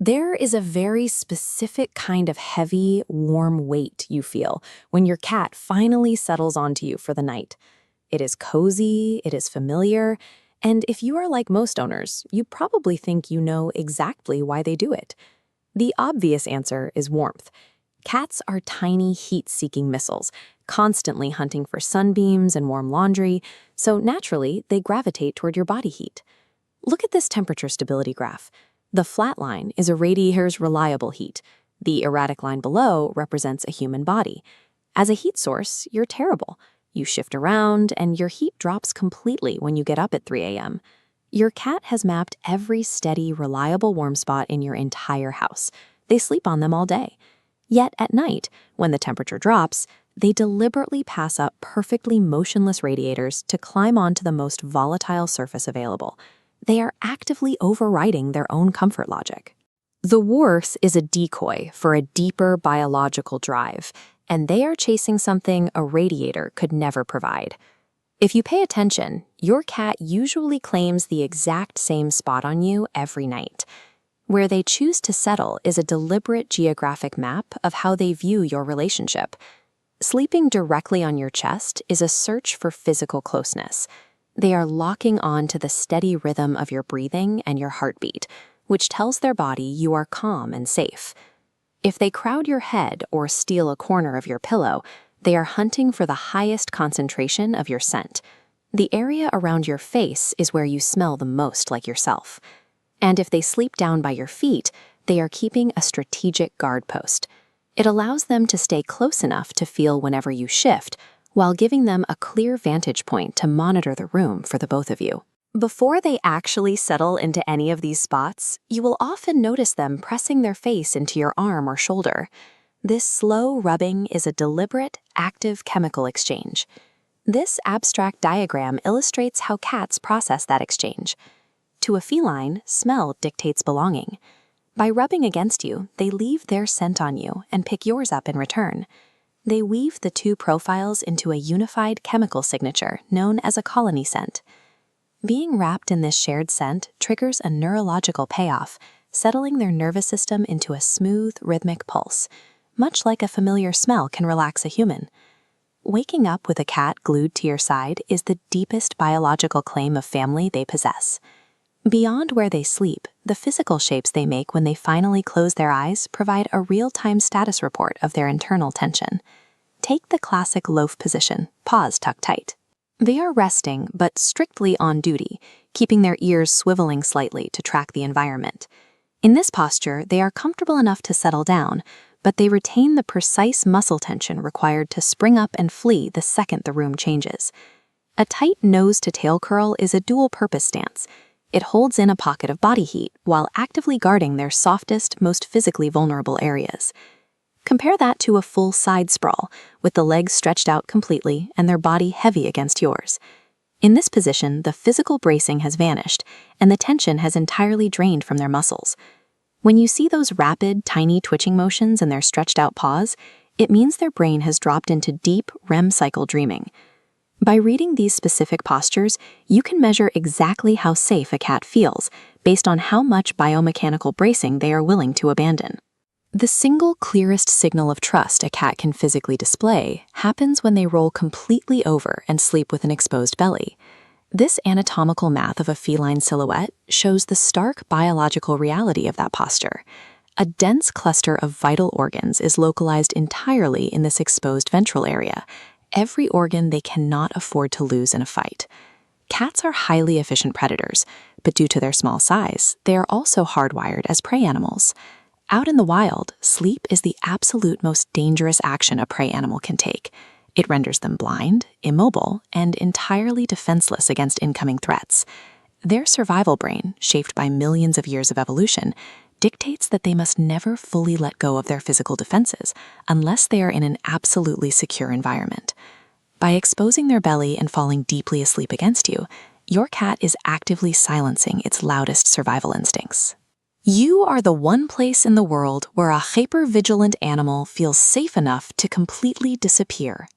There is a very specific kind of heavy, warm weight you feel when your cat finally settles onto you for the night. It is cozy, it is familiar, and if you are like most owners, you probably think you know exactly why they do it. The obvious answer is warmth. Cats are tiny heat-seeking missiles, constantly hunting for sunbeams and warm laundry, so naturally they gravitate toward your body heat. Look at this temperature stability graph. The flat line is a radiator's reliable heat. The erratic line below represents a human body. As a heat source, you're terrible. You shift around, and your heat drops completely when you get up at 3 a.m. Your cat has mapped every steady, reliable warm spot in your entire house. They sleep on them all day. Yet at night, when the temperature drops, they deliberately pass up perfectly motionless radiators to climb onto the most volatile surface available. They are actively overriding their own comfort logic. The warmth is a decoy for a deeper biological drive, and they are chasing something a radiator could never provide. If you pay attention, your cat usually claims the exact same spot on you every night. Where they choose to settle is a deliberate geographic map of how they view your relationship. Sleeping directly on your chest is a search for physical closeness. They are locking on to the steady rhythm of your breathing and your heartbeat, which tells their body you are calm and safe. If they crowd your head or steal a corner of your pillow, they are hunting for the highest concentration of your scent. The area around your face is where you smell the most like yourself. And if they sleep down by your feet, they are keeping a strategic guard post. It allows them to stay close enough to feel whenever you shift, while giving them a clear vantage point to monitor the room for the both of you. Before they actually settle into any of these spots, you will often notice them pressing their face into your arm or shoulder. This slow rubbing is a deliberate, active chemical exchange. This abstract diagram illustrates how cats process that exchange. To a feline, smell dictates belonging. By rubbing against you, they leave their scent on you and pick yours up in return. They weave the two profiles into a unified chemical signature known as a colony scent. Being wrapped in this shared scent triggers a neurological payoff, settling their nervous system into a smooth, rhythmic pulse, much like a familiar smell can relax a human. Waking up with a cat glued to your side is the deepest biological claim of family they possess. Beyond where they sleep, the physical shapes they make when they finally close their eyes provide a real-time status report of their internal tension. Take the classic loaf position, paws tucked tight. They are resting, but strictly on duty, keeping their ears swiveling slightly to track the environment. In this posture, they are comfortable enough to settle down, but they retain the precise muscle tension required to spring up and flee the second the room changes. A tight nose-to-tail curl is a dual-purpose stance. It holds in a pocket of body heat while actively guarding their softest, most physically vulnerable areas. Compare that to a full side sprawl, with the legs stretched out completely and their body heavy against yours. In this position, the physical bracing has vanished, and the tension has entirely drained from their muscles. When you see those rapid, tiny twitching motions in their stretched out paws, it means their brain has dropped into deep REM cycle dreaming. By reading these specific postures, you can measure exactly how safe a cat feels based on how much biomechanical bracing they are willing to abandon. The single clearest signal of trust a cat can physically display happens when they roll completely over and sleep with an exposed belly. This anatomical math of a feline silhouette shows the stark biological reality of that posture. A dense cluster of vital organs is localized entirely in this exposed ventral area, every organ they cannot afford to lose in a fight. Cats are highly efficient predators, but due to their small size, they are also hardwired as prey animals. Out in the wild, sleep is the absolute most dangerous action a prey animal can take. It renders them blind, immobile, and entirely defenseless against incoming threats. Their survival brain, shaped by millions of years of evolution, dictates that they must never fully let go of their physical defenses unless they are in an absolutely secure environment. By exposing their belly and falling deeply asleep against you, your cat is actively silencing its loudest survival instincts. You are the one place in the world where a hyper-vigilant animal feels safe enough to completely disappear.